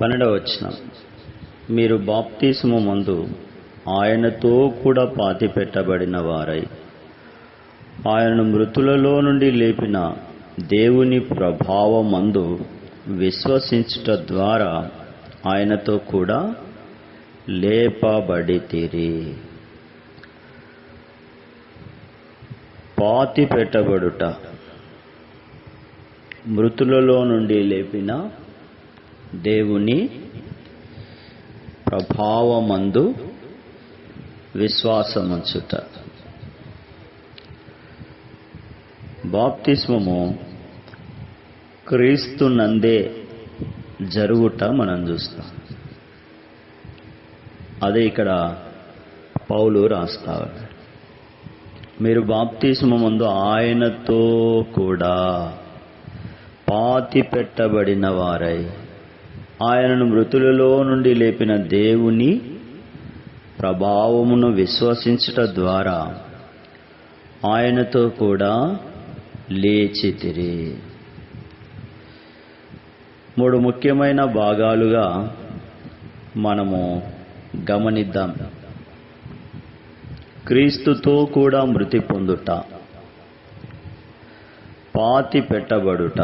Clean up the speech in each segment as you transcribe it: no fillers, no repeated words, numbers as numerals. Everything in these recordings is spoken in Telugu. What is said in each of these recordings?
12వ వచనం, మీరు బాప్తిస్మము మందు ఆయనతో కూడా పాతిపెట్టబడిన వారై ఆయనను మృతులలో నుండి లేపిన దేవుని ప్రభావమందు విశ్వసించుట ద్వారా ఆయనతో కూడా లేపబడితిరి. పాతి పెట్టబడుట, మృతులలో నుండి లేపిన దేవుని ప్రభావమందు విశ్వాసముంచుట. బాప్తిస్మము క్రీస్తునందే జరుగుట మనం చూస్తాం. అదే ఇక్కడ పౌలు రాస్తాడు, మీరు బాప్తిస్మము ముందు ఆయనతో కూడా పాతి పెట్టబడిన వారై ఆయనను మృతులలో నుండి లేపిన దేవుని ప్రభావమును విశ్వసించుట ద్వారా ఆయనతో కూడా లేచితిరి. 3 ముఖ్యమైన భాగాలుగా మనము గమనిద్దాం. క్రీస్తుతో కూడా మృతి పొందుట, పాతి పెట్టబడుట,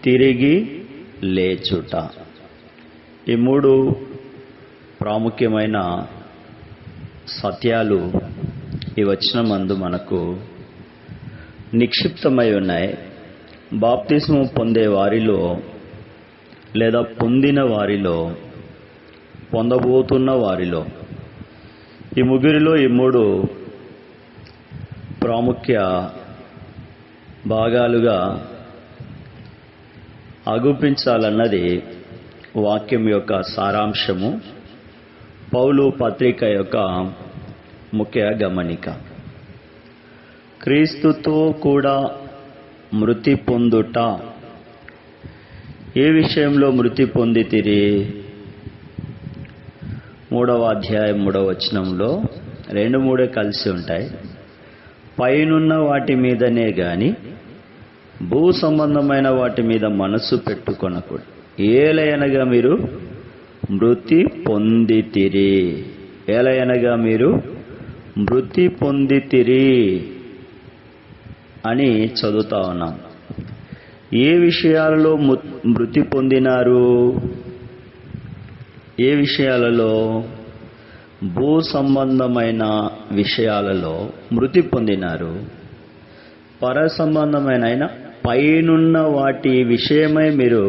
తిరిగి లేచుట. ఈ 3 ప్రాముఖ్యమైన సత్యాలు ఈ వచనమందు మనకు నిక్షిప్తమై ఉన్నాయి. బాప్తిస్మం పొందే వారిలో లేదా పొందిన వారిలో, పొందబోతున్న వారిలో ఈ ముగ్గురిలో ఈ 3 ప్రాముఖ్య భాగాలుగా అగుపించాలన్నది వాక్యం యొక్క సారాంశము, పౌలు పత్రిక యొక్క ముఖ్య గమనిక. క్రీస్తుతో కూడా మృతి పొందుట. ఏ విషయంలో మృతి పొందితిరి? 3వ అధ్యాయం 3వ వచనంలో 2-3 కలిసి ఉంటాయి. పైనున్న వాటి మీదనే గాని భూ సంబంధమైన వాటి మీద మనస్సు పెట్టుకొనకూడదు. ఏలయనగా మీరు మృతి పొందితిరి. ఏలయనగా మీరు మృతి పొందితిరి అని చదువుతా ఉన్నాం. ఏ విషయాలలో మృతి పొందినారు? ఏ విషయాలలో? భూ సంబంధమైన విషయాలలో మృతి పొందినారు. పర సంబంధమైన పైనున్న వాటి విషయమై మీరు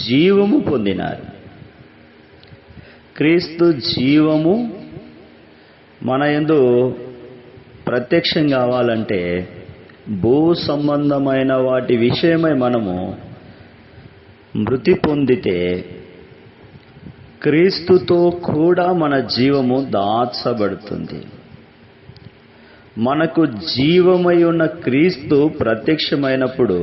జీవము పొందినారు. క్రీస్తు జీవము మన యందు ప్రత్యక్షం కావాలంటే భూ సంబంధమైన వాటి విషయమై మనము మృతి పొందితే క్రీస్తుతో కూడా మన జీవము దాచబడుతుంది. మనకు జీవమై ఉన్న క్రీస్తు ప్రత్యక్షమైనప్పుడు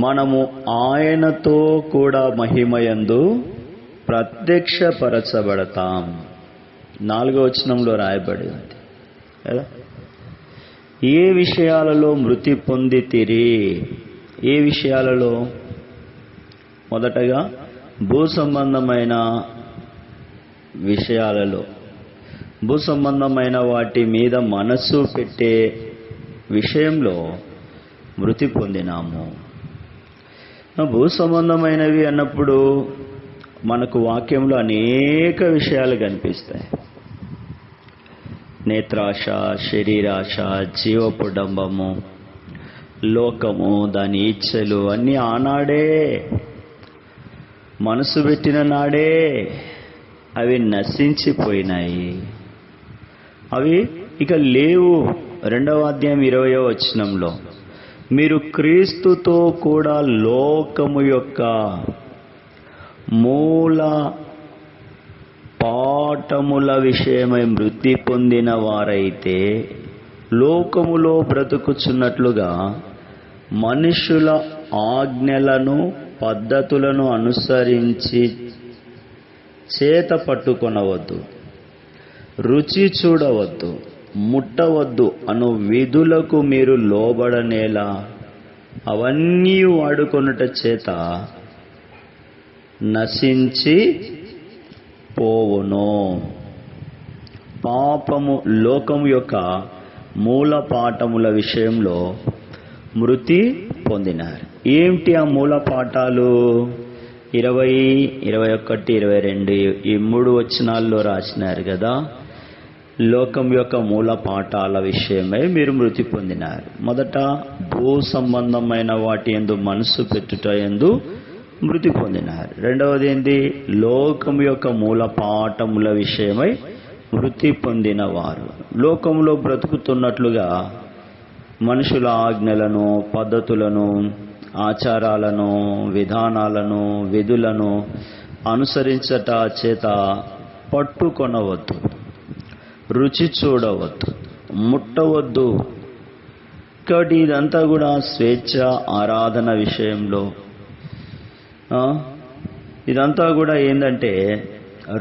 మనము ఆయనతో కూడా మహిమయందు ప్రత్యక్షపరచబడతాం. 4వ వచనంలో రాయబడి ఉంది కదా, ఏ విషయాలలో మృతి పొందితిరి? ఏ విషయాలలో? మొదటగా భూ సంబంధమైన విషయాలలో, భూ సంబంధమైన వాటి మీద మనస్సు పెట్టే విషయంలో మృతి పొందినాము. భూ సంబంధమైనవి అన్నప్పుడు మనకు వాక్యంలో అనేక విషయాలు కనిపిస్తాయి. నేత్రాశ, శరీరాశ, జీవపుడంబము, లోకము, దాని ఇచ్చలు అన్నీ ఆనాడే మనసు పెట్టిన నాడే అవి నశించిపోయినాయి. అవి ఇక లేవు. 2వ అధ్యాయం 20వ వచనంలో మీరు క్రీస్తుతో కూడా లోకము యొక్క మూల పాఠముల విషయమై మృతి పొందిన వారైతే లోకములో బ్రతుకుచున్నట్లుగా మనుషుల ఆజ్ఞలను పద్ధతులను అనుసరించి చేత పట్టుకొనవద్దు, రుచి చూడవద్దు, ముట్టవద్దు అను విధులకు మీరు లోబడనేలా అవన్నీ వాడుకొనుట చేత నశించి పోవును. పాపము లోకం యొక్క మూల పాఠముల విషయంలో మృతి పొందినారు. ఏమిటి ఆ మూల పాఠాలు? 20, 21, 22 ఈ 3 వచనాల్లో రాసినారు కదా. లోకం యొక్క మూల పాఠాల విషయమై మీరు మృతి పొందినారు. మొదట భూ సంబంధమైన వాటి యందు మనసు పెట్టుట యందు మృతి పొందినారు. రెండవది ఏంటి? లోకం యొక్క మూల పాఠముల విషయమై మృతి పొందిన వారు లోకంలో బ్రతుకుతున్నట్లుగా మనుషుల ఆజ్ఞలను, పద్ధతులను, ఆచారాలను, విధానాలను, విధులను అనుసరించట చేత పట్టుకొనవద్దు, రుచి చూడవద్దు, ముట్టవద్దు. కాబట్టి ఇదంతా కూడా స్వేచ్ఛ ఆరాధన విషయంలో, ఇదంతా కూడా ఏంటంటే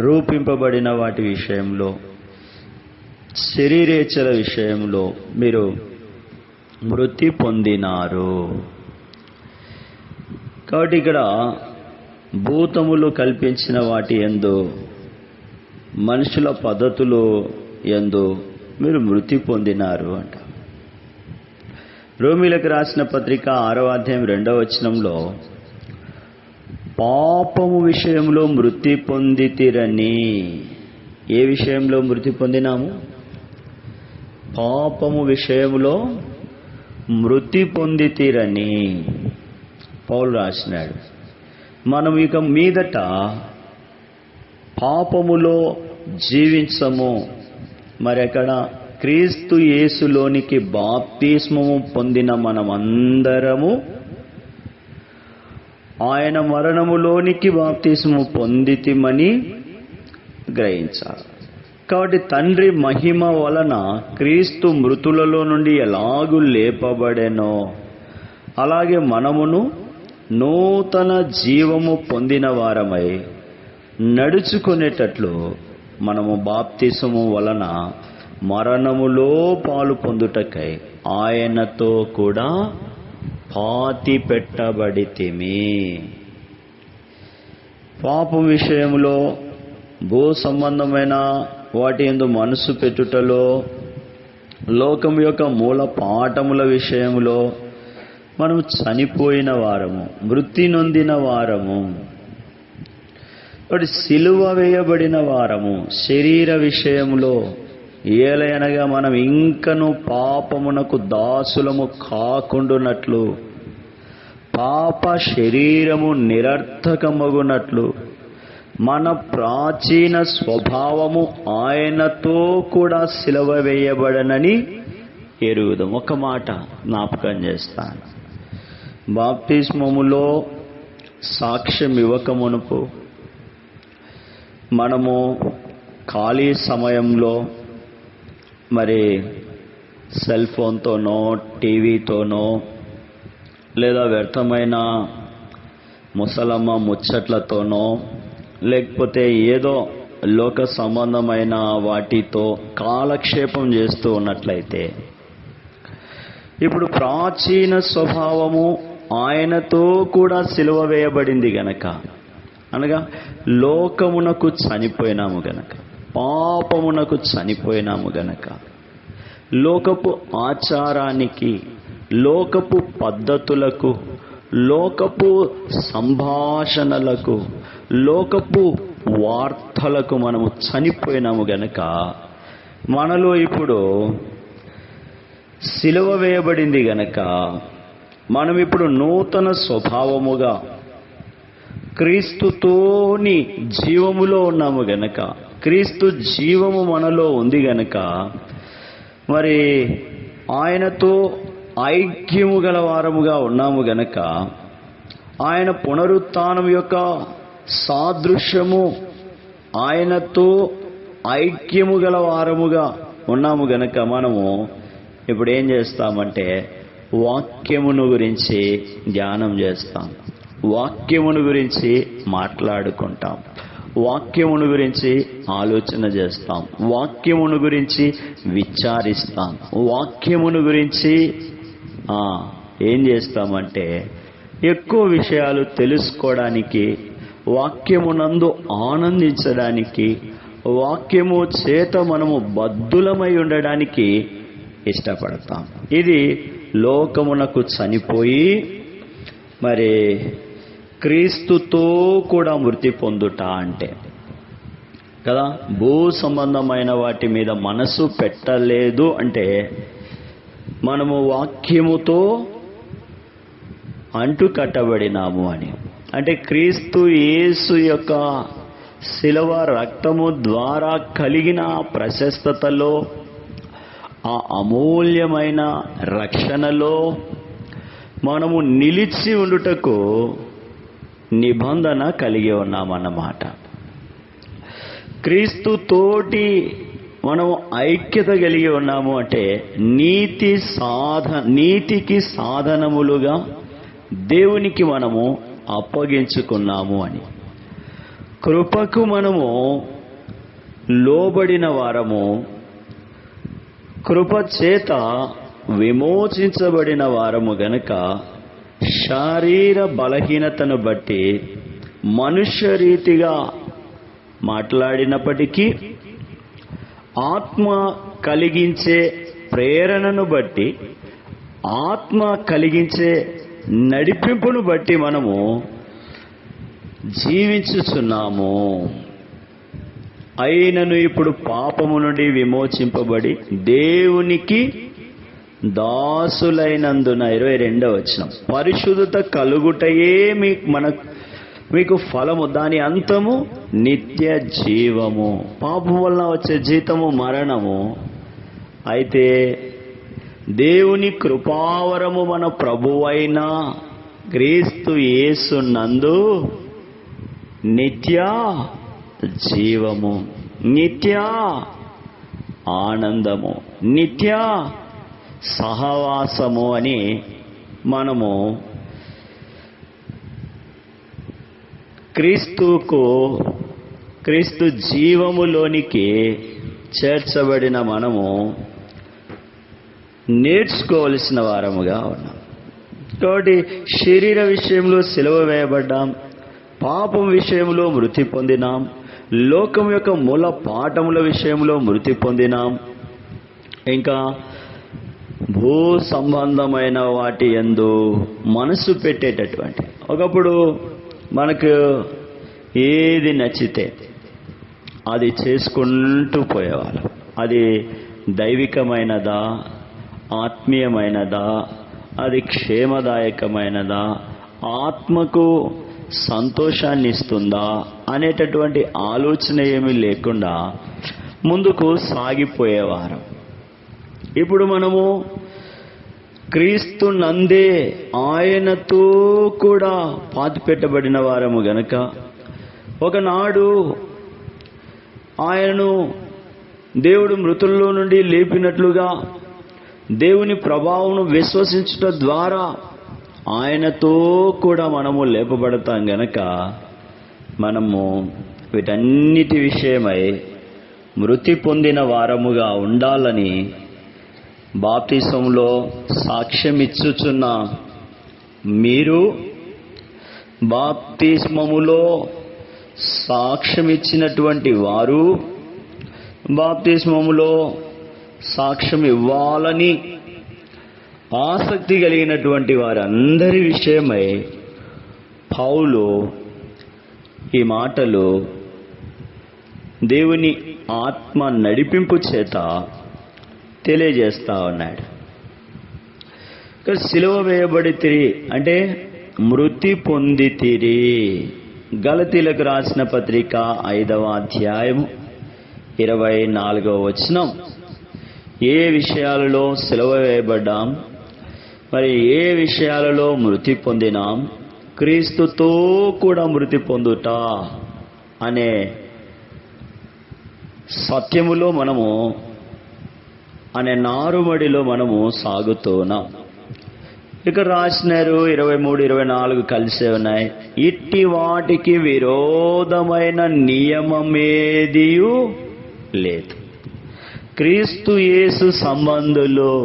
రూపింపబడిన వాటి విషయంలో, శరీరేచ్ఛల విషయంలో మీరు మృతి పొందినారు. కాబట్టి ఇక్కడ భూతములు కల్పించిన వాటి యందు, మనుషుల పద్ధతులు యందు మీరు మృతి పొందినారు అంట. రోమీలకు రాసిన పత్రిక 6వ అధ్యాయం 2వ వచనంలో పాపము విషయంలో మృతి పొందితిరని. ఏ విషయంలో మృతి పొందినాము? పాపము విషయంలో మృతి పొందితిరని పౌలు రాసినాడు. మనం ఇక మీదట పాపములో జీవించము. మరి అక్కడ క్రీస్తు యేసులోనికి బాప్తిస్మము పొందిన మనమందరము ఆయన మరణములోనికి బాప్తిస్మము పొందితిమని గ్రహించాలి. కాబట్టి తండ్రి మహిమ వలన క్రీస్తు మృతులలో నుండి ఎలాగూ లేపబడెనో అలాగే మనమును నూతన జీవము పొందిన వారమై నడుచుకునేటట్లు మనము బాప్తిసము వలన మరణములో పాలు పొందుటకై ఆయనతో కూడా పాతి పెట్టబడితిమి. పాపం విషయంలో, భూ సంబంధమైన వాటి యందు మనసు పెట్టుటలో, లోకం యొక్క మూల పాఠముల విషయంలో మనం చనిపోయిన వారము, మృతి నొందిన వారము. కాబట్టి సిలువ వేయబడిన వారము. శరీర విషయంలో ఏలయనగా మనం ఇంకను పాపమునకు దాసులము కాకుండునట్లు, పాప శరీరము నిరర్థకమగునట్లు మన ప్రాచీన స్వభావము ఆయనతో కూడా సిలువ వేయబడనని ఎరుగుదాం. ఒక మాట జ్ఞాపకం చేస్తాను. బాప్తిస్మములో సాక్ష్యం ఇవ్వకమునుపు మనము ఖాళీ సమయంలో మరి సెల్ ఫోన్తోనో, టీవీతోనో, లేదా వ్యర్థమైన ముసలమ్మ ముచ్చట్లతోనో, లేకపోతే ఏదో లోక సంబంధమైన వాటితో కాలక్షేపం చేస్తూ ఉన్నట్లయితే, ఇప్పుడు ప్రాచీన స్వభావము ఆయనతో కూడా సిలువ వేయబడింది గనక, అనగా లోకమునకు చనిపోయినాము గనక, పాపమునకు చనిపోయినాము గనక, లోకపు ఆచారానికి, లోకపు పద్ధతులకు, లోకపు సంభాషణలకు, లోకపు వార్తలకు మనము చనిపోయినాము గనక మనలో ఇప్పుడు సిలువ వేయబడింది గనక మనం ఇప్పుడు నూతన స్వభావముగా క్రీస్తుతోని జీవములో ఉన్నాము గనక, క్రీస్తు జీవము మనలో ఉంది గనక, మరి ఆయనతో ఐక్యము గల వారముగా ఉన్నాము గనక, ఆయన పునరుత్థానం యొక్క సాదృశ్యము ఆయనతో ఐక్యము గల వారముగా ఉన్నాము గనక మనము ఇప్పుడు ఏం చేస్తామంటే వాక్యమును గురించి ధ్యానం చేస్తాం, వాక్యమును గురించి మాట్లాడుకుంటాం, వాక్యమును గురించి ఆలోచన చేస్తాం, వాక్యమును గురించి విచారిస్తాం, వాక్యమును గురించి ఏం చేస్తామంటే ఎక్కువ విషయాలు తెలుసుకోవడానికి, వాక్యమునందు ఆనందించడానికి, వాక్యము చేత మనము బద్ధులమై ఉండడానికి ఇష్టపడతాం. ఇది లోకమునకు చనిపోయి మరి క్రీస్తుతో కూడా మృతి పొందుట అంటే కదా. భూ సంబంధమైన వాటి మీద మనసు పెట్టలేదు అంటే మనము వాక్యముతో అంటు కట్టబడినాము అని. అంటే క్రీస్తు యేసు యొక్క శిలువ రక్తము ద్వారా కలిగిన ప్రశస్తతలో, ఆ అమూల్యమైన రక్షణలో మనము నిలిచి ఉండుటకు నిబంధన కలిగి ఉన్నామన్నమాట. క్రీస్తుతోటి మనం ఐక్యత కలిగి ఉన్నాము అంటే నీతికి సాధనములుగా దేవునికి మనము అప్పగించుకున్నాము అని. కృపకు మనము లోబడిన వారము, కృప చేత విమోచించబడిన వారము గనుక శారీర బలహీనతను బట్టి మనుష్య రీతిగా మాట్లాడినప్పటికీ ఆత్మ కలిగించే ప్రేరణను బట్టి, ఆత్మ కలిగించే నడిపింపును బట్టి మనము జీవించుచున్నాము. అయినను ఇప్పుడు పాపము నుండి విమోచింపబడి దేవునికి దాసులైనందున 22వ వచనం, పరిశుద్ధత కలుగుటయే మీకు ఫలము, దాని అంతము నిత్య జీవము. పాపం వలన వచ్చే జీతము మరణము. అయితే దేవుని కృపావరము మన ప్రభువైన క్రీస్తు యేసు నందు నిత్య జీవము, నిత్య ఆనందము, నిత్య సహవాసము అని మనము క్రీస్తు జీవములోనికి చేర్చబడిన మనము నేర్చుకోవలసిన వారముగా ఉన్నాం. కాబట్టి శరీర విషయంలో సిలువ వేయబడ్డాం, పాపం విషయంలో మృతి పొందినాం, లోకం యొక్క మూల పాఠముల విషయంలో మృతి పొందినాం, ఇంకా భూ సంబంధమైన వాటి యందు మనసు పెట్టేటటువంటి, ఒకప్పుడు మనకు ఏది నచ్చితే అది చేసుకుంటూ పోయేవాళ్ళం. అది దైవికమైనదా, ఆత్మీయమైనదా, అది క్షేమదాయకమైనదా, ఆత్మకు సంతోషాన్ని ఇస్తుందా అనేటటువంటి ఆలోచన ఏమీ లేకుండా ముందుకు సాగిపోయేవారం. ఇప్పుడు మనము క్రీస్తు నందే ఆయనతో కూడా పాతిపెట్టబడిన వారము గనక, ఒకనాడు ఆయనను దేవుడు మృతుల్లో నుండి లేపినట్లుగా దేవుని ప్రభావం విశ్వసించుట ద్వారా ఆయనతో కూడా మనము లేపబడతాం గనక, మనము వీటన్నిటి విషయమై మృతి పొందిన వారముగా ఉండాలని బాప్తిసంలో సాక్ష్యమిచ్చుచున్న మీరు, బాప్తిస్మములో సాక్ష్యమిచ్చినటువంటి వారు, బాప్తిస్మములో సాక్ష్యం ఇవ్వాలని ఆసక్తి కలిగినటువంటి వారందరి విషయమై పౌలు ఈ మాటలు దేవుని ఆత్మ నడిపింపు చేత తెలియజేస్తా ఉన్నాడు. సిలువ వేయబడితిరి అంటే మృతి పొందితిరి. గలతీలకు రాసిన పత్రిక 5వ అధ్యాయము 24వ వచనం. ఏ విషయాలలో సిలువ వేయబడ్డాం, మరి ఏ విషయాలలో మృతి పొందినాం, క్రీస్తుతో కూడా మృతి పొందుట అనే సత్యములో మనము, అనే నారుమడిలో మనము సాగుతున్నాం. ఇక్కడ రాసినారు 23, 24 కలిసే ఉన్నాయి. ఇట్టి వాటికి విరోధమైన నియమమేదియు లేదు. క్రీస్తు యేసు సంబంధులు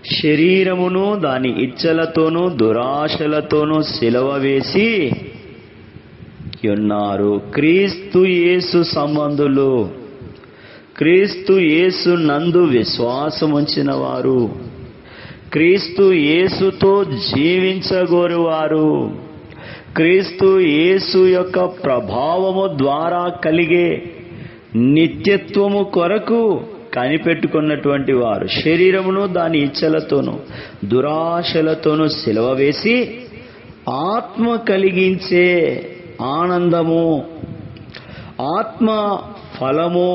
శరీరమును దాని ఇచ్చలతోనూ దురాశలతోనూ సిలువ వేసి ఉన్నారు. క్రీస్తు యేసు సంబంధులు, క్రీస్తు యేసు నందు విశ్వాసముంచిన వారు, క్రీస్తు యేసుతో జీవించగోరువారు, క్రీస్తు యేసు యొక్క ప్రభావము ద్వారా కలిగే నిత్యత్వము కొరకు కనిపెట్టుకున్నటువంటి వారు శరీరమును దాని ఇచ్చలతోనూ దురాశలతోనూ సిలువ వేసి ఆత్మ కలిగించే ఆనందము, ఆత్మ ఫలము,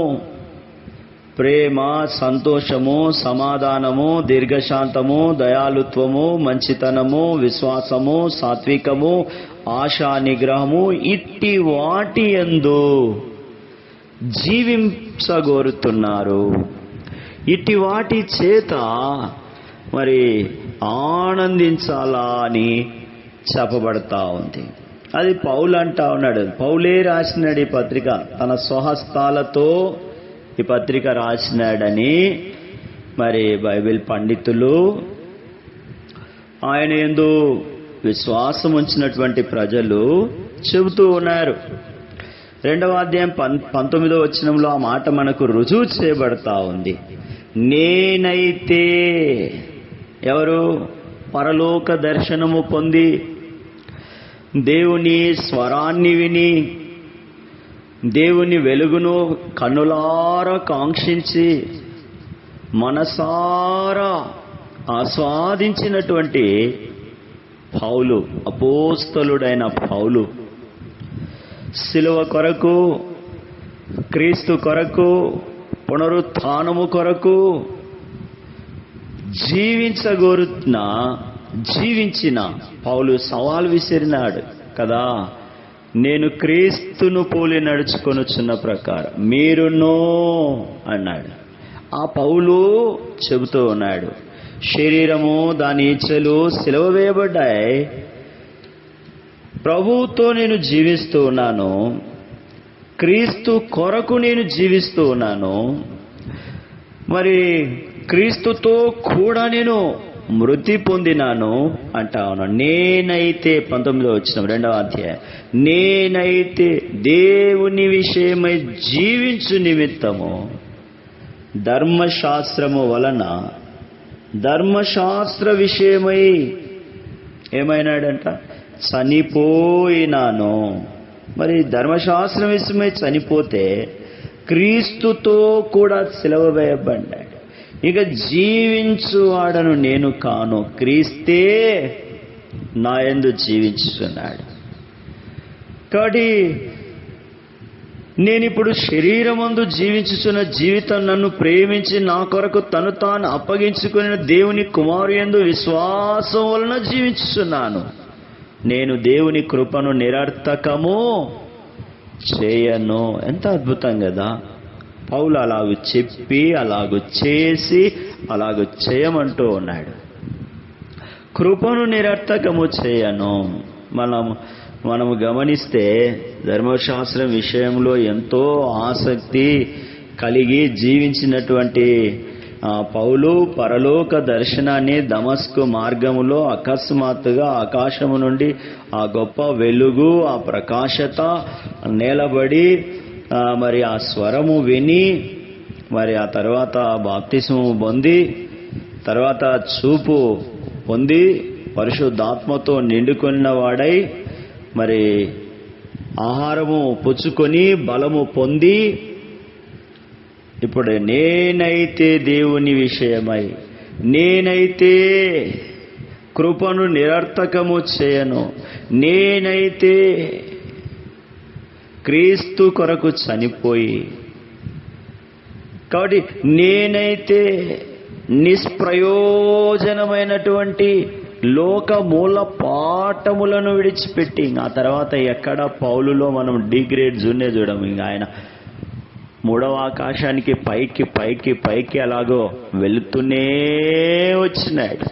ప్రేమ, సంతోషము, సమాధానము, దీర్ఘశాంతము, దయాళుత్వము, మంచితనము, విశ్వాసము, సాత్వికము, ఆశా నిగ్రహము, ఇట్టి వాటి యందు జీవించగోరుతున్నారు. ఇట్టి వాటి చేత మరి ఆనందించాలా అని చెప్పబడతా ఉంది. అది పౌలు అంటా ఉన్నాడు. పౌలే రాసినాడు ఈ పత్రిక, తన స్వహస్తాలతో ఈ పత్రిక రాసినాడని మరి బైబిల్ పండితులు, ఆయన యందు విశ్వాసం ఉంచినటువంటి ప్రజలు చెబుతూ ఉన్నారు. 2వ అధ్యాయం 19వ వచనంలో ఆ మాట మనకు రుజువు చేయబడతా ఉంది. నేనైతే, ఎవరు? పరలోక దర్శనము పొంది దేవుని స్వరాన్ని విని దేవుని వెలుగును కన్నులారా కాంక్షించి మనసారా ఆస్వాదించినటువంటి పౌలు, అపోస్తలుడైన పౌలు, సిలువ కొరకు, క్రీస్తు కొరకు, పునరుత్థానము కొరకు జీవించిన పౌలు సవాల్ విసిరినాడు కదా. నేను క్రీస్తును పోలి నడుచుకొనుచున్న ప్రకారం మీరునో అన్నాడు. ఆ పౌలు చెబుతూ ఉన్నాడు, శరీరము దాని ఇచ్చలు సిలువ వేయబడ్డాయి, ప్రభువుతో నేను జీవిస్తూ ఉన్నాను, క్రీస్తు కొరకు నేను జీవిస్తూ ఉన్నాను, మరి క్రీస్తుతో కూడా నేను మృతి పొందినాను అంటా ఉన్నాను. నేనైతే 19వ వచనం 2వ అధ్యాయం, నేనైతే దేవుని విషయమై జీవించు నిమిత్తము ధర్మశాస్త్రము వలన, ధర్మశాస్త్ర విషయమై ఏమైనాడంట? చనిపోయినాను. మరి ధర్మశాస్త్రం విషయమై చనిపోతే క్రీస్తుతో కూడా సిలువ వేయబడ్డాడు. ఇక జీవించువాడను నేను కాను, క్రీస్తే నా యందు జీవించుచున్నాడు. కాబట్టి నేనిప్పుడు శరీరమందు జీవించుచున్న జీవితం నన్ను ప్రేమించి నా కొరకు తను తాను అప్పగించుకుని దేవుని కుమారు యందు విశ్వాసం వలన జీవించుచున్నాను. నేను దేవుని కృపను నిరర్థకము చేయను. ఎంత అద్భుతం కదా! పౌలు అలాగూ చెప్పి, అలాగూ చేసి, అలాగూ చేయమంటూ ఉన్నాడు. కృపను నిరర్థకము చేయను. మనము గమనిస్తే ధర్మశాస్త్రం విషయంలో ఎంతో ఆసక్తి కలిగి జీవించినటువంటి పౌలు పరలోక దర్శనాన్ని దమస్కు మార్గములో అకస్మాత్తుగా ఆకాశము నుండి ఆ గొప్ప వెలుగు, ఆ ప్రకాశత నేలబడి మరి ఆ స్వరము విని, మరి ఆ తర్వాత బాప్తిస్మము పొంది, తర్వాత చూపు పొంది పరిశుద్ధాత్మతో నిండుకున్న వాడై మరి ఆహారము పుచ్చుకొని బలము పొంది, ఇప్పుడు నేనైతే దేవుని విషయమై, నేనైతే కృపను నిరర్థకము చేయను, నేనైతే క్రీస్తు కొరకు చనిపోయి, కాబట్టి నేనైతే నిష్ప్రయోజనమైనటువంటి లోక మూల పాఠములను విడిచిపెట్టి, ఆ తర్వాత ఎక్కడ పౌలులో మనం డిగ్రేడ్ జూనే చూడము. ఇంకా ఆయన 3వ ఆకాశానికి పైకి పైకి పైకి అలాగో వెళుతూనే వచ్చినాడు.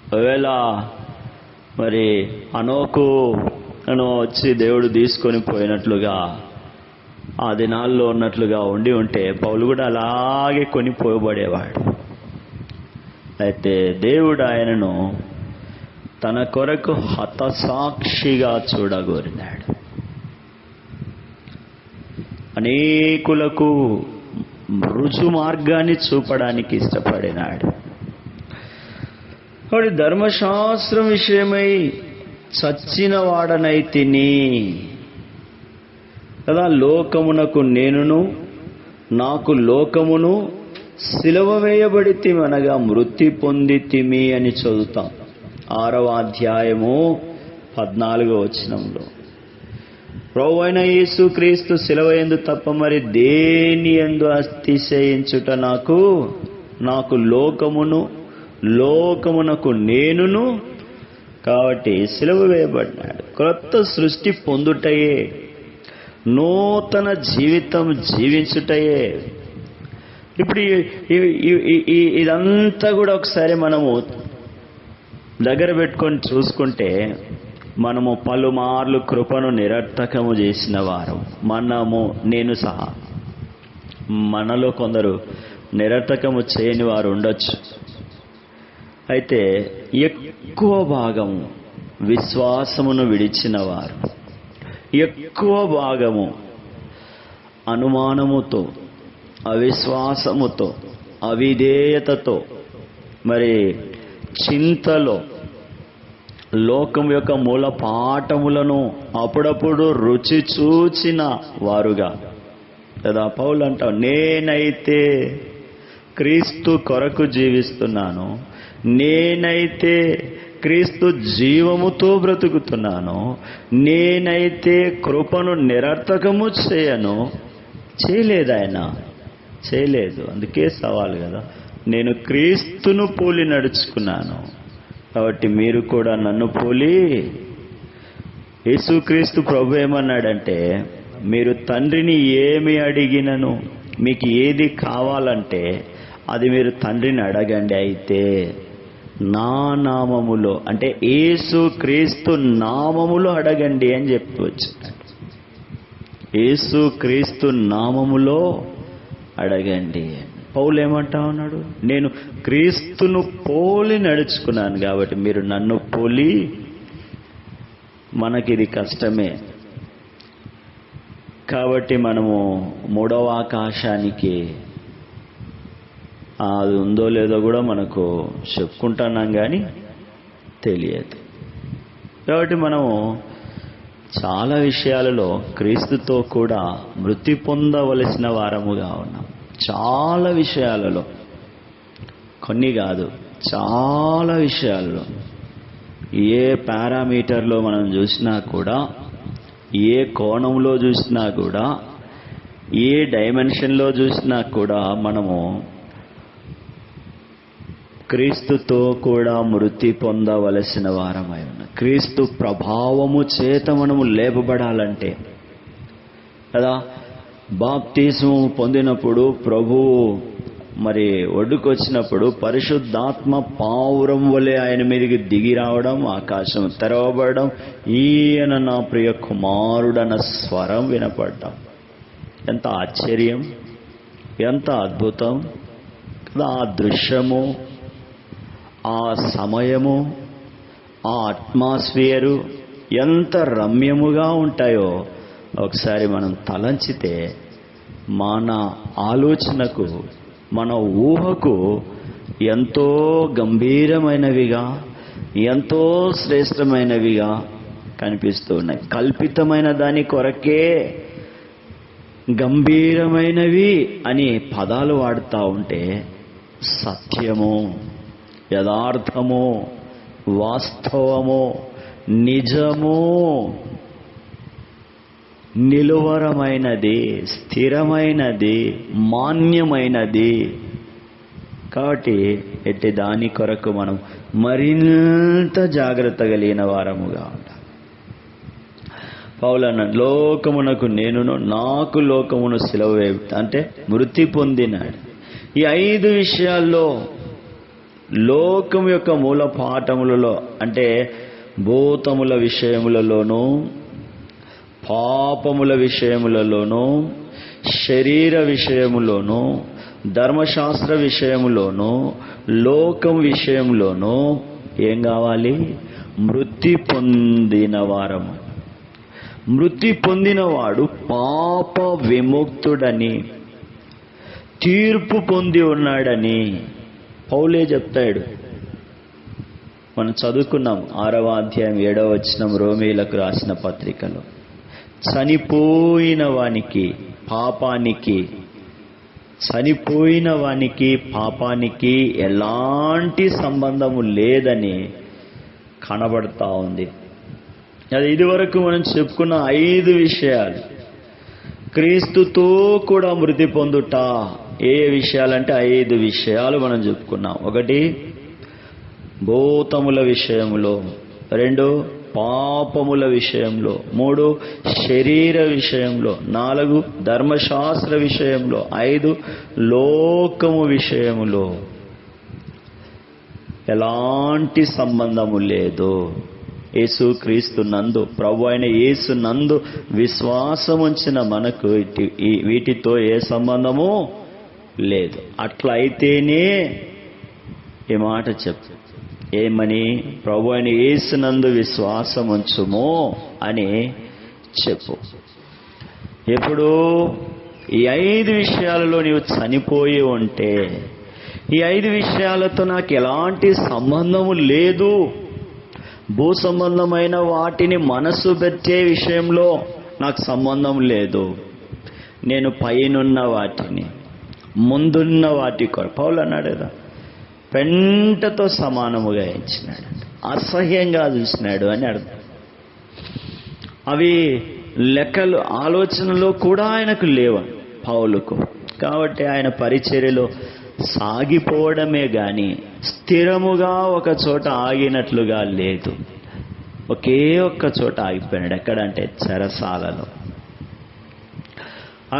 ఒకవేళ మరి అనోకు వచ్చి దేవుడు తీసుకొని పోయినట్లుగా ఆ దినాల్లో ఉన్నట్లుగా ఉండి ఉంటే పౌలు కూడా అలాగే కొనిపోబడేవాడు. అయితే దేవుడు ఆయనను తన కొరకు హతసాక్షిగా చూడగోరినాడు. అనేకులకు రుజు మార్గాన్ని చూపడానికి ఇష్టపడినాడు. వాడి ధర్మశాస్త్రం విషయమై చచ్చిన వాడనైతిని కదా, లోకమునకు నేనును నాకు లోకమును సిలువ వేయబడితిమి అనగా మృతి పొందితిమి అని చదువుతాం 6వ అధ్యాయము 14వ వచనంలో. ప్రభువైన యేసుక్రీస్తు సిలువ యందు తప్ప మరి దేని యందు అతిశయించుట నాకు లోకమును లోకమునకు నేనును. కాబట్టి సిలువ వేయబడినాడు. క్రొత్త సృష్టి పొందుటయే, నూతన జీవితం జీవించుటయే. ఇప్పుడు ఇదంతా కూడా ఒకసారి మనము దగ్గర పెట్టుకొని చూసుకుంటే, మనము పలుమార్లు కృపను నిరర్థకము చేసిన వారు నేను సహా. మనలో కొందరు నిరర్థకము చేయని వారు ఉండొచ్చు. అయితే ఎక్కువ భాగము విశ్వాసమును విడిచిన వారు, ఎక్కువ భాగము అనుమానముతో, అవిశ్వాసముతో, అవిధేయతతో, మరి చింతలో, లోకం యొక్క మూల పాఠములను అప్పుడప్పుడు రుచి చూచిన వారుగా కదా. పౌలు అంటావు, నేనైతే క్రీస్తు కొరకు జీవిస్తున్నాను, నేనైతే క్రీస్తు జీవముతో బ్రతుకుతున్నాను, నేనైతే కృపను నిరర్థకము చేయలేదు. ఆయన చేయలేదు. అందుకే సవాల్ కదా, నేను క్రీస్తును పోలి నడుచుకున్నాను, కాబట్టి మీరు కూడా నన్ను పోలి. యేసుక్రీస్తు ప్రభు ఏమన్నాడంటే, మీరు తండ్రిని ఏమి అడిగినను, మీకు ఏది కావాలంటే అది మీరు తండ్రిని అడగండి, అయితే నా నామములో, అంటే యేసుక్రీస్తు నామములో అడగండి అని చెప్పవచ్చు. యేసుక్రీస్తు నామములో అడగండి. పౌలు ఏమంటా ఉన్నాడు, నేను క్రీస్తును పోలి నడుచుకున్నాను కాబట్టి మీరు నన్ను పోలి. మనకిది కష్టమే. కాబట్టి మనము 3వ ఆకాశానికి అది ఉందో లేదో కూడా మనకు చెప్పుకుంటున్నాం కానీ తెలియదు. కాబట్టి మనము చాలా విషయాలలో క్రీస్తుతో కూడా మృతి పొందవలసిన వారముగా ఉన్నాం. చాలా విషయాలలో, కొన్ని కాదు, చాలా విషయాల్లో. ఏ పారామీటర్లో మనం చూసినా కూడా, ఏ కోణంలో చూసినా కూడా, ఏ డైమెన్షన్లో చూసినా కూడా మనము క్రీస్తుతో కూడా మృతి పొందవలసిన వారమై ఉన్నాం. క్రీస్తు ప్రభావము చేత మనము లేపబడాలంటే కదా. బాప్తిస్మం పొందినప్పుడు ప్రభువు మరి ఒడ్డుకొచ్చినప్పుడు పరిశుద్ధాత్మ పావురం వలె ఆయన మీదకి దిగి రావడం, ఆకాశం తెరవబడడం, ఈయన నా ప్రియ కుమారుడన్న స్వరం వినపడ్డం. ఎంత ఆశ్చర్యం, ఎంత అద్భుతం కదా. ఆ దృశ్యము, ఆ సమయము, ఆ అట్మాస్ఫియరు ఎంత రమ్యముగా ఉంటాయో ఒకసారి మనం తలంచితే మన ఆలోచనకు, మన ఊహకు ఎంతో గంభీరమైనవిగా, ఎంతో శ్రేష్టమైనవిగా కనిపిస్తూ ఉన్నాయి. కల్పితమైన దాని కొరకే గంభీరమైనవి అని పదాలు వాడుతూ ఉంటే, సత్యము, యథార్థము, వాస్తవము, నిజము, నిలువరమైనది, స్థిరమైనది, మాన్యమైనది. కాబట్టి ఎట్టి దాని కొరకు మనం మరింత జాగ్రత్త కలిగిన వారముగా ఉండాలి. పౌలన్న లోకమునకు నేనును నాకు లోకమును సిలువ వేయుట, అంటే మృతి పొందినాడు. ఈ 5 విషయాల్లో లోకం యొక్క మూల పాఠములలో, అంటే భూతముల విషయములలోనూ, పాపముల విషయములలోనూ, శరీర విషయములోనూ, ధర్మశాస్త్ర విషయంలోనూ లోకం విషయంలోనూ ఏం కావాలి? మృతి పొందిన వారము. మృతి పొందినవాడు పాప విముక్తుడని, తీర్పు పొంది ఉన్నాడని పౌలే చెప్తాడు. మనం చదువుకున్నాం 6వ అధ్యాయం 7వ వచనం రోమీయులకు రాసిన పత్రికలో. చనిపోయిన వానికి పాపానికి ఎలాంటి సంబంధము లేదని కనబడతా ఉంది. అది ఇదివరకు మనం చెప్పుకున్న 5 విషయాలు. క్రీస్తుతో కూడా మృతి పొందుట. ఏ విషయాలంటే 5 విషయాలు మనం చెప్పుకున్నాం. 1 భూతముల విషయంలో, 2 పాపముల విషయంలో, 3 శరీర విషయంలో, 4 ధర్మశాస్త్ర విషయంలో, 5 లోకము విషయంలో ఎలాంటి సంబంధము లేదు. యేసు క్రీస్తు నందు, ప్రభు అయిన యేసు నందు విశ్వాసం ఉంచిన మనకు వీటితో ఏ సంబంధము లేదు. అట్లా అయితేనే ఈ మాట చెప్పు. ఏమని? ప్రభు అయిన యేసు నందు విశ్వాసం ఉంచుము అని చెప్పు. ఎప్పుడు? ఈ 5 విషయాలలో నీవు చనిపోయి ఉంటే, ఈ 5 విషయాలతో నాకు ఎలాంటి సంబంధము లేదు, భూ సంబంధమైన వాటిని మనసు పెట్టే విషయంలో నాకు సంబంధం లేదు, నేను పైనున్న వాటిని, ముందున్న వాటి పౌలు అన్నాడు కదా, పెంటతో సమానముగా ఎంచినాడు, అసహ్యంగా చూసినాడు అని అర్థం. అవి లెక్కలు ఆలోచనలో కూడా ఆయనకు లేవు పౌలుకు. కాబట్టి ఆయన పరిచర్యలో సాగిపోవడమే గాని స్థిరముగా ఒక చోట ఆగినట్లుగా లేదు. ఒకే ఒక్క చోట ఆగిపోయినాడు. ఎక్కడంటే చెరసాలలో.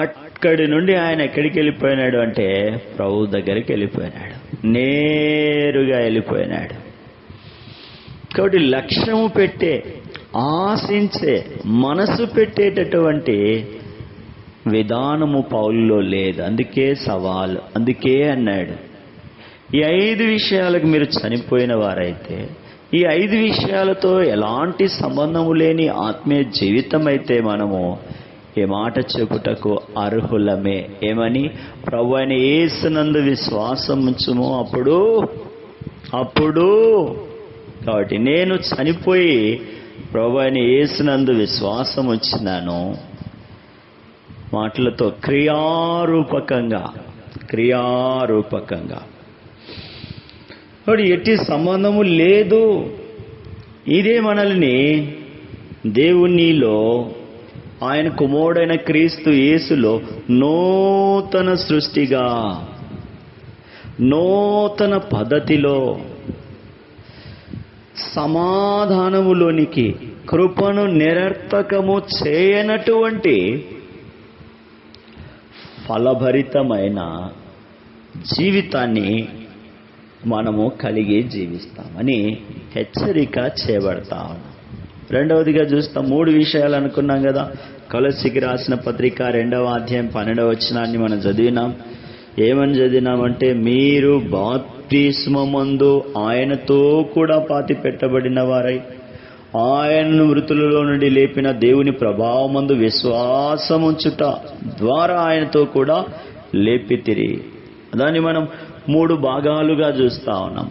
అక్కడి నుండి ఆయన ఎక్కడికి వెళ్ళిపోయినాడు అంటే ప్రభు దగ్గరికి వెళ్ళిపోయినాడు, నేరుగా వెళ్ళిపోయినాడు. కాబట్టి లక్ష్యము పెట్టే, ఆశించే, మనసు పెట్టేటటువంటి విధానము పౌలులో లేదు. అందుకే సవాలు. అందుకే అన్నాడు, ఈ 5 విషయాలకు మీరు చనిపోయిన వారైతే, ఈ 5 విషయాలతో ఎలాంటి సంబంధము లేని ఆత్మీయ జీవితం అయితే మనము ఈ మాట చెప్పుటకు అర్హులమే. ఏమని? ప్రభు అయిన యేసునందు విశ్వాసం ఉంచుము, అప్పుడు కాబట్టి నేను చనిపోయి ప్రభు అయిన యేసునందు విశ్వాసం ఉంచినాను. మాటలతో క్రియారూపకంగా ఎట్టి సంబంధము లేదు. ఇదే మనల్ని దేవునిలో, ఆయన కుమారుడైన క్రీస్తు యేసులో నూతన సృష్టిగా, నూతన పద్ధతిలో సమాధానములోనికి, కృపను నిరర్థకము చేయనటువంటి ఫలభరితమైన జీవితాన్ని మనము కలిగి జీవిస్తామని హెచ్చరిక చేయబడతా ఉన్నాం. రెండవదిగా చూస్తాం, 3 విషయాలు అనుకున్నాం కదా. కొలస్సీకి రాసిన పత్రిక 2వ అధ్యాయం 12వ వచనాన్ని మనం చదివినాం. ఏమని చదివినామంటే, మీరు బాప్తిస్మమందు ఆయనతో కూడా పాతి పెట్టబడిన వారై ఆయనను మృతులలో నుండి లేపిన దేవుని ప్రభావమందు విశ్వాసముంచుట ద్వారా ఆయనతో కూడా లేపితిరి. దాన్ని మనం 3 భాగాలుగా చూస్తా ఉన్నాం.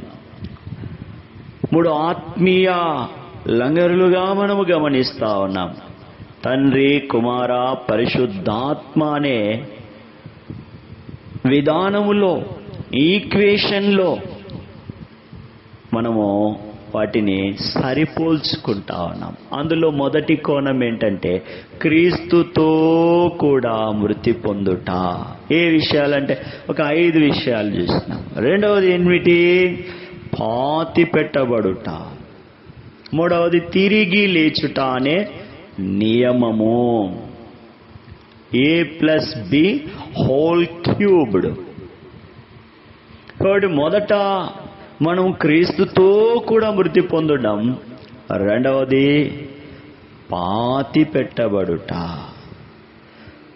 3 ఆత్మీయ లంగరులుగా మనము గమనిస్తా ఉన్నాం. తండ్రి, కుమార, పరిశుద్ధాత్మ అనే విధానములో, ఈక్వేషన్లో మనము వాటిని సరిపోల్చుకుంటా ఉన్నాం. అందులో మొదటి కోణం ఏంటంటే క్రీస్తుతో కూడా మృతి పొందుట. ఏ విషయాలంటే ఒక 5 విషయాలు చూసినాం. రెండవది ఏమిటి? పాతి పెట్టబడుట. మూడవది తిరిగి లేచుట అనే నియమము, A+B3. కాబట్టి మొదట మనం క్రీస్తుతో కూడా మృతి పొందడం. రెండవది పాతి పెట్టబడుట.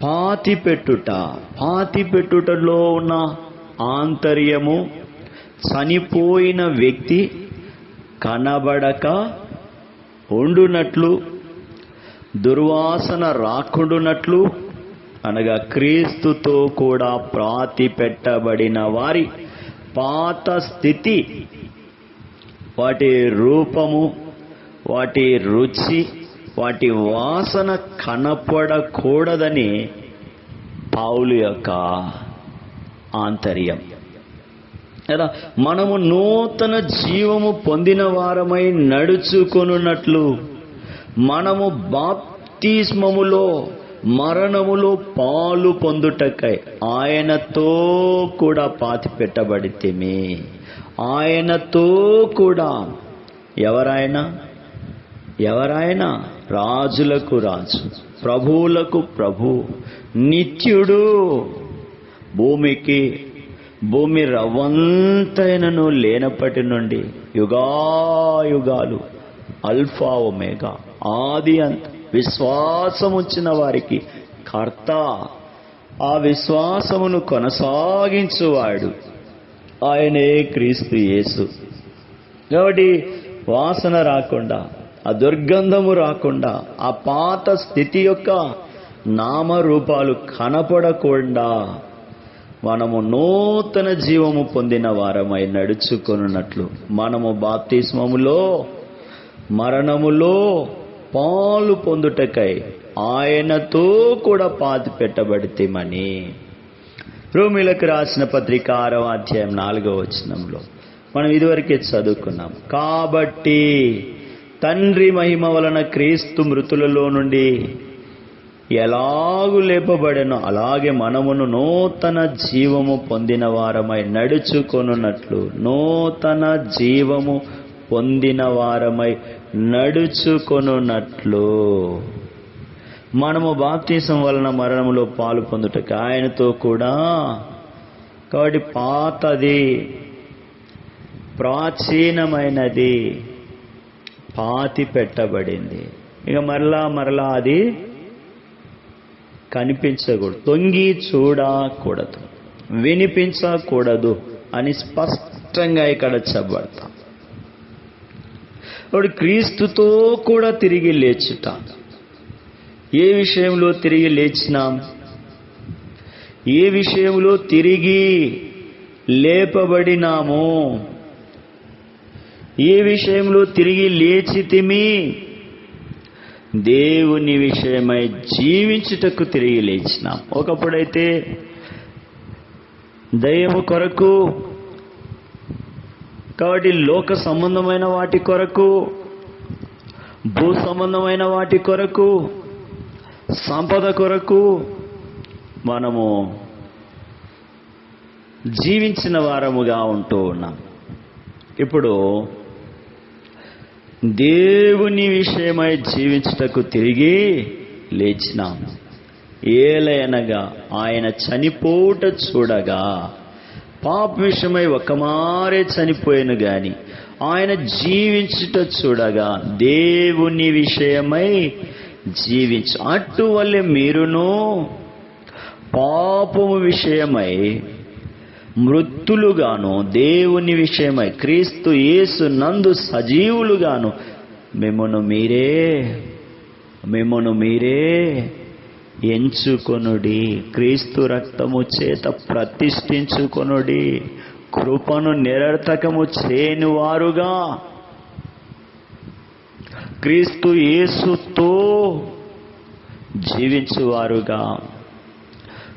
పాతి పెట్టుటలో ఉన్న ఆంతర్యము చనిపోయిన వ్యక్తి కనబడక ఉండునట్లు, దుర్వాసన రాకుండునట్లు, అనగా క్రీస్తుతో కూడా ప్రాతి పెట్టబడిన వారి పాత స్థితి, వాటి రూపము, వాటి రుచి, వాటి వాసన కనపడకూడదని పౌలు యొక్క ఆంతర్యం కదా. మనము నూతన జీవము పొందిన వారమై నడుచుకొనున్నట్లు, మనము బాప్తిస్మములో మరణములో పాలు పొందుటకై ఆయనతో కూడా పాతి పెట్టబడితిమి. ఆయనతో కూడా. ఎవరాయన? రాజులకు రాజు, ప్రభువులకు ప్రభు, నిత్యుడు, భూమి రవ్వంతైనను లేనప్పటి నుండి యుగాయుగాలు అల్ఫా ఒమేగా, ఆది అంత, విశ్వాసముంచిన వారికి కర్త, ఆ విశ్వాసమును కొనసాగించువాడు ఆయనే క్రీస్తు యేసు. కాబట్టి వాసన రాకుండా, ఆ దుర్గంధము రాకుండా, ఆ పాత స్థితి యొక్క నామరూపాలు కనపడకుండా మనము నూతన జీవము పొందిన వారమై నడుచుకొనున్నట్లు, మనము బాప్తిస్మములో మరణములో పాలు పొందుటకై ఆయనతో కూడా పాతి పెట్టబడితేమని రోమీలకు రాసిన పత్రిక 6వ అధ్యాయం 4వ వచనంలో మనం ఇదివరకే చదువుకున్నాం. కాబట్టి తండ్రి మహిమ వలన క్రీస్తు మృతులలో నుండి ఎలాగు లేపబడెనో అలాగే మనమును నూతన జీవము పొందిన వారమై నడుచుకొనున్నట్లు, నూతన జీవము పొందిన వారమై నడుచుకొనున్నట్లు, మనము బాప్తిసం వలన మరణములో పాలు పొందుటకు ఆయనతో కూడా. కాబట్టి పాతది, ప్రాచీనమైనది పాతి పెట్టబడింది. ఇక మరలా అది కనిపించకూడదు, తొంగి చూడకూడదు, వినిపించకూడదు అని స్పష్టంగా ఇక్కడ చెప్పబడతాం. ఇప్పుడు క్రీస్తుతో కూడా తిరిగి లేచుట. ఏ విషయంలో తిరిగి లేచినాం? ఏ విషయంలో తిరిగి లేపబడినాము? ఏ విషయంలో తిరిగి లేచితిమి? దేవుని విషయమై జీవించుటకు తిరిగి లేచినాం. ఒకప్పుడైతే దయ్యము కొరకు, కాబట్టి లోక సంబంధమైన వాటి కొరకు, భూ సంబంధమైన వాటి కొరకు, సంపద కొరకు మనము జీవించిన వారముగా ఉంటూ ఉన్నాం. ఇప్పుడు దేవుని విషయమై జీవించుటకు తిరిగి లేచినాం. ఏలయనగా ఆయన చనిపోవుట చూడగా, పాప విషయమై ఒక్కమారే చనిపోయాను గాని ఆయన జీవించుట చూడగా దేవుని విషయమై జీవించు. అటువల్లే మీరును పాపము విషయమై మృత్యులుగాను, దేవుని విషయమై క్రీస్తు యేసు నందు సజీవులుగాను మిమ్మును మీరే ఎంచుకొనుడి. క్రీస్తు రక్తము చేత ప్రతిష్ఠించుకొనుడి. కృపను నిరర్థకము చేయని వారుగా, క్రీస్తు యేసుతో జీవించువారుగా,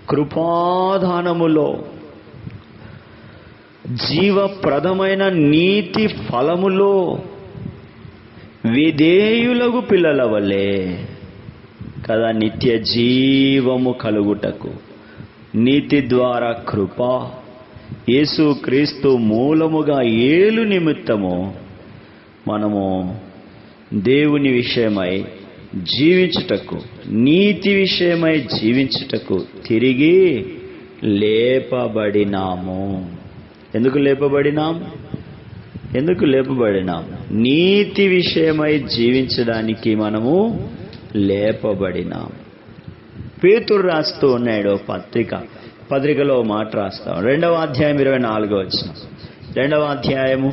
కృపాదానములో జీవప్రదమైన నీతి ఫలములో విధేయులగు పిల్లల వలె కదా నిత్య జీవము కలుగుటకు, నీతి ద్వారా కృప, యేసు క్రీస్తు మూలముగా ఏలు నిమిత్తము మనము దేవుని విషయమై జీవించుటకు, నీతి విషయమై జీవించుటకు తిరిగి లేపబడినాము. ఎందుకు లేపబడినాం? నీతి విషయమై జీవించడానికి మనము లేపబడినాం. పేతురు రాస్తూ ఉన్నాడు పత్రిక, పత్రికలో మాట రాస్తాం. 2వ అధ్యాయం 24వ వచనం. 2వ అధ్యాయము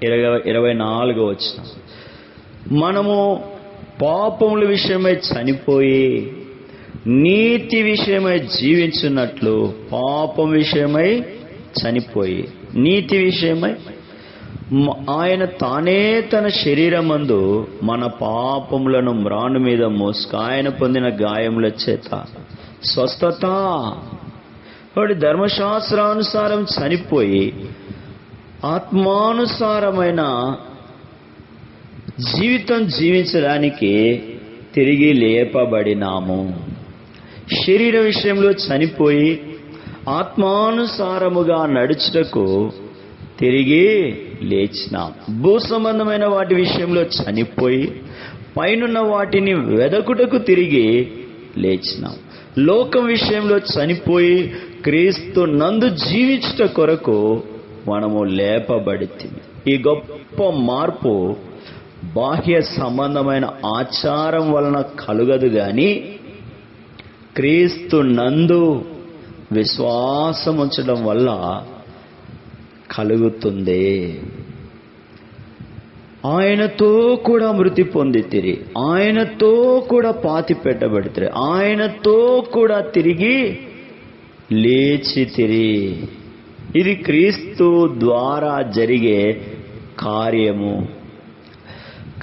24వ వచనం. మనము పాపముల విషయమై చనిపోయి నీతి విషయమై జీవించున్నట్లు, పాపం విషయమై చనిపోయి నీతి విషయమై ఆయన తానే తన శరీరమందు మన పాపములను మ్రాను మీద మోసుకు ఆయన పొందిన గాయముల చేత స్వస్థత. వాడి ధర్మశాస్త్రానుసారం చనిపోయి ఆత్మానుసారమైన జీవితం జీవించడానికి తిరిగి లేపబడినాము. శరీర విషయంలో చనిపోయి ఆత్మానుసారముగా నడుచుటకు తిరిగి లేచినాం. భూ సంబంధమైన వాటి విషయంలో చనిపోయి పైనున్న వాటిని వెదకుటకు తిరిగి లేచినాం. లోకం విషయంలో చనిపోయి క్రీస్తు నందు జీవించుట కొరకు మనము లేపబడితిమి. ఈ గొప్ప మార్పు బాహ్య సంబంధమైన ఆచారం వలన కలుగదు గాని క్రీస్తు నందు విశ్వాసం ఉంచడం వల్ల కలుగుతుంది. ఆయనతో కూడా మృతి పొందితిరి, ఆయనతో కూడా పాతి పెట్టబడితిరి, ఆయనతో కూడా తిరిగి లేచితిరి. ఇది క్రీస్తు ద్వారా జరిగే కార్యము.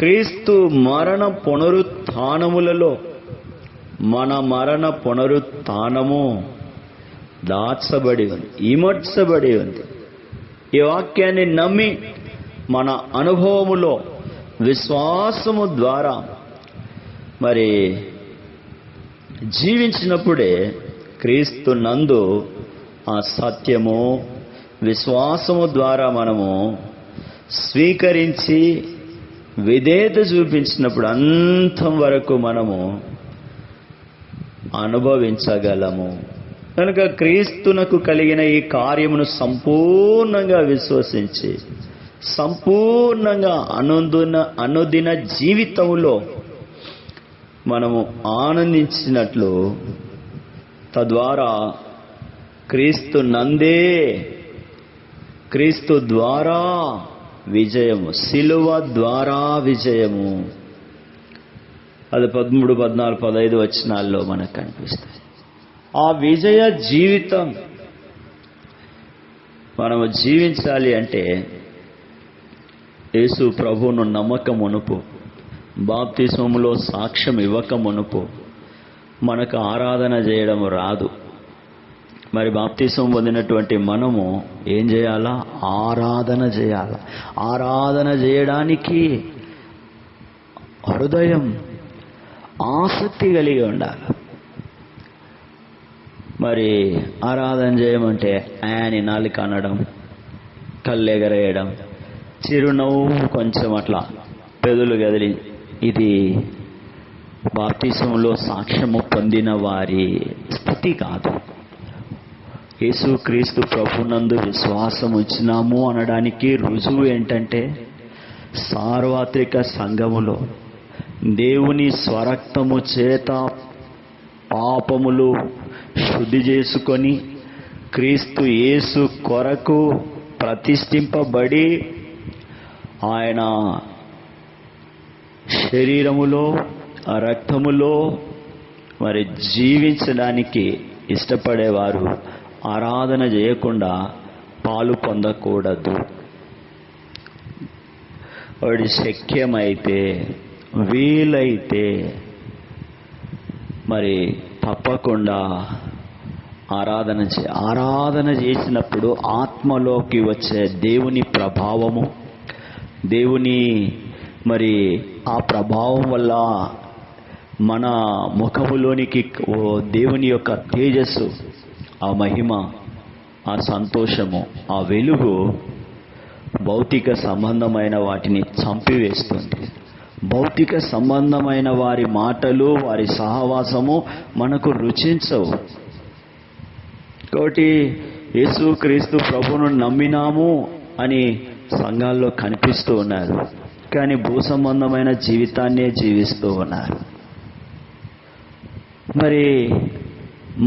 క్రీస్తు మరణ పునరుత్థానములలో మన మరణ పునరుత్థానము దాచబడి ఉంది, ఇమర్చబడి ఉంది. ఈ వాక్యాన్ని నమ్మి మన అనుభవములో విశ్వాసము ద్వారా మరి జీవించినప్పుడే క్రీస్తు నందు ఆ సత్యము విశ్వాసము ద్వారా మనము స్వీకరించి విధేయత చూపించినప్పుడు అంతం వరకు మనము అనుభవించగలము. కనుక క్రీస్తునకు కలిగిన ఈ కార్యమును సంపూర్ణంగా విశ్వసించి సంపూర్ణంగా అనుదిన జీవితంలో మనము ఆనందించినట్లు, తద్వారా క్రీస్తు నందే, క్రీస్తు ద్వారా విజయము, శిలువ ద్వారా విజయము. అది 13, 14, 15 వచనాల్లో మనకు కనిపిస్తాయి. ఆ విజయ జీవితం మనము జీవించాలి అంటే యేసు ప్రభువును నమ్మకమునుపు, బాప్తిస్మములో సాక్ష్యం ఇవ్వకమునుపు మనకు ఆరాధన చేయడం రాదు. మరి బాప్తిస్మం పొందినటువంటి మనము ఏం చేయాలా? ఆరాధన చేయాలా. ఆరాధన చేయడానికి హృదయం, ఆసక్తి కలిగి ఉండాలి. మరి ఆరాధన చేయమంటే ఆయని నాలుక అనడం, కళ్ళెగరేయడం, చిరునవ్వు కొంచెం అట్లా పెదవులు కదిలి, ఇది బాప్తిసంలో సాక్ష్యము పొందిన వారి స్థితి కాదు. యేసుక్రీస్తు ప్రభునందు విశ్వాసం ఉంచినాము అనడానికి రుజువు ఏంటంటే, సార్వత్రిక సంఘములో దేవుని స్వరక్తము చేత పాపములు శుద్ధి చేసుకొని క్రీస్తు యేసు కొరకు ప్రతిష్ఠింపబడి ఆయన శరీరములో రక్తములో మరి జీవించడానికి ఇష్టపడేవారు ఆరాధన చేయకుండా పాలు పొందకూడదు. వాడి శక్యమైతే, వీలైతే మరి తప్పకుండా ఆరాధన చేసినప్పుడు ఆత్మలోకి వచ్చే దేవుని ప్రభావము, దేవుని మరి ఆ ప్రభావం వల్ల మన ముఖములోనికి దేవుని యొక్క తేజస్సు, ఆ మహిమ, ఆ సంతోషము, ఆ వెలుగు భౌతిక సంబంధమైన వాటిని చంపివేస్తుంది. భౌతిక సంబంధమైన వారి మాటలు, వారి సహవాసము మనకు రుచించవు. కాబట్టి యేసుక్రీస్తు ప్రభువును నమ్మినాము అని సంఘాల్లో కనిపిస్తూ ఉన్నారు, కానీ భూ సంబంధమైన జీవితాన్నే జీవిస్తూ ఉన్నారు. మరి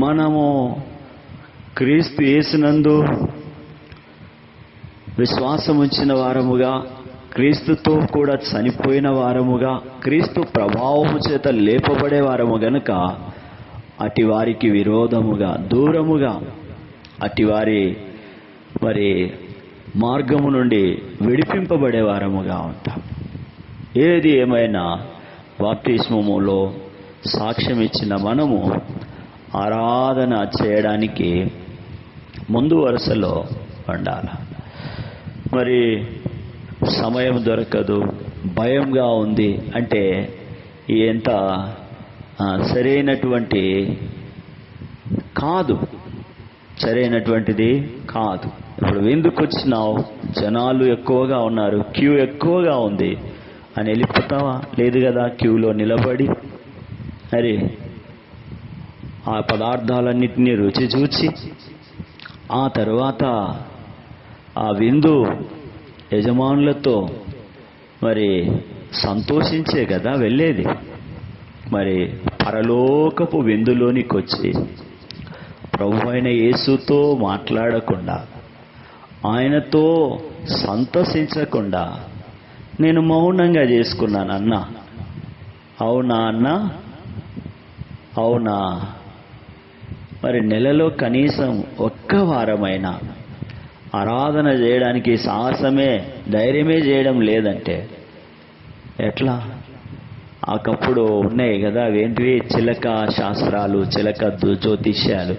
మనము క్రీస్తు యేసునందు విశ్వాసం ఉంచిన వారముగా, క్రీస్తుతో కూడా చనిపోయిన వారముగా, క్రీస్తు ప్రభావము చేత లేపబడే వారము గనుక అటి వారికి విరోధముగా, దూరముగా, అటి వారి మార్గము నుండి విడిపింపబడే వారముగా ఉంటాం. ఏది ఏమైనా బాప్తిస్మములో సాక్ష్యం ఇచ్చిన మనము ఆరాధన చేయడానికి ముందు వరుసలో ఉండాలి. మరి సమయం దొరకదు, భయంగా ఉంది అంటే ఎంత సరైనటువంటిది కాదు. ఇప్పుడు ఎందుకు వచ్చినావు, జనాలు ఎక్కువగా ఉన్నారు, క్యూ ఎక్కువగా ఉంది అని వెళ్ళిపోతావా? లేదు కదా. క్యూలో నిలబడి మరి ఆ పదార్థాలన్నింటినీ రుచి చూచి ఆ తరువాత ఆ విందు యజమానులతో మరి సంతోషించే కదా వెళ్ళేది. మరి పరలోకపు విందులోనికి వచ్చి ప్రభు అయిన యేసుతో మాట్లాడకుండా, ఆయనతో సంతోషించకుండా నేను మౌనంగా చేసుకున్నాను అన్నా. అవునా అన్నా? అవునా? మరి నెలలో కనీసం ఒక్క వారమైనా ఆరాధన చేయడానికి సాహసమే, ధైర్యమే చేయడం లేదంటే ఎట్లా? ఒకప్పుడు ఉన్నాయి కదా, అవేంటివి, చిలక శాస్త్రాలు, చిలక జ్యోతిష్యాలు.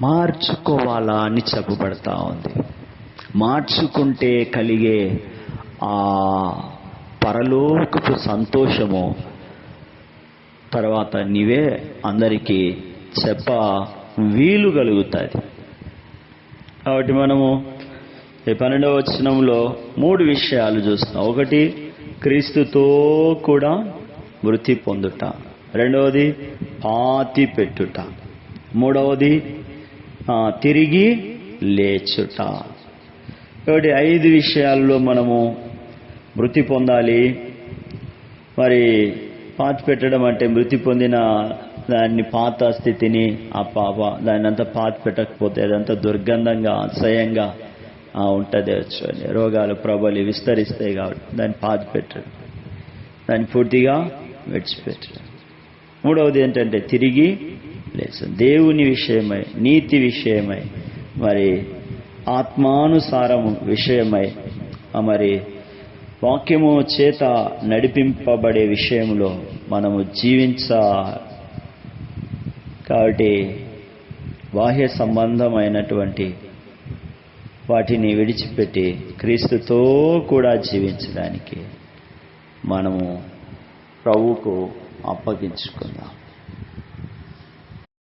మార్చుకోవాలా అని చెప్పబడతా ఉంది. మార్చుకుంటే కలిగే ఆ పరలోకపు సంతోషము తర్వాత నీవే అందరికీ వీలు కలుగుతుంది. కాబట్టి మనము ఈ 12వ వచనంలో 3 విషయాలు చూస్తాం. ఒకటి, క్రీస్తుతో కూడా మృతి పొందుట. రెండవది, పాతి పెట్టుట. మూడవది, తిరిగి లేచుట. కాబట్టి 5 విషయాల్లో మనము మృతి పొందాలి. మరి పాతి పెట్టడం అంటే మృతి పొందిన దాన్ని, పాత స్థితిని, ఆ దాన్ని అంతా పాతి పెట్టకపోతే అదంతా దుర్గంధంగా, అసహ్యంగా ఉంటుంది. రోగాలు ప్రబలి విస్తరిస్తాయి. కాబట్టి దాన్ని పాతి పెట్టడం, దాన్ని పూర్తిగా విడిచిపెట్టడం. మూడవది ఏంటంటే తిరిగి లేచు. దేవుని విషయమై, నీతి విషయమై, మరి ఆత్మానుసారము విషయమై, మరి వాక్యము చేత నడిపింపబడే విషయంలో మనము కాబట్టి బాహ్య సంబంధమైనటువంటి వాటిని విడిచిపెట్టి క్రీస్తుతో కూడా జీవించడానికి మనము ప్రభువుకు అప్పగించుకుందాం.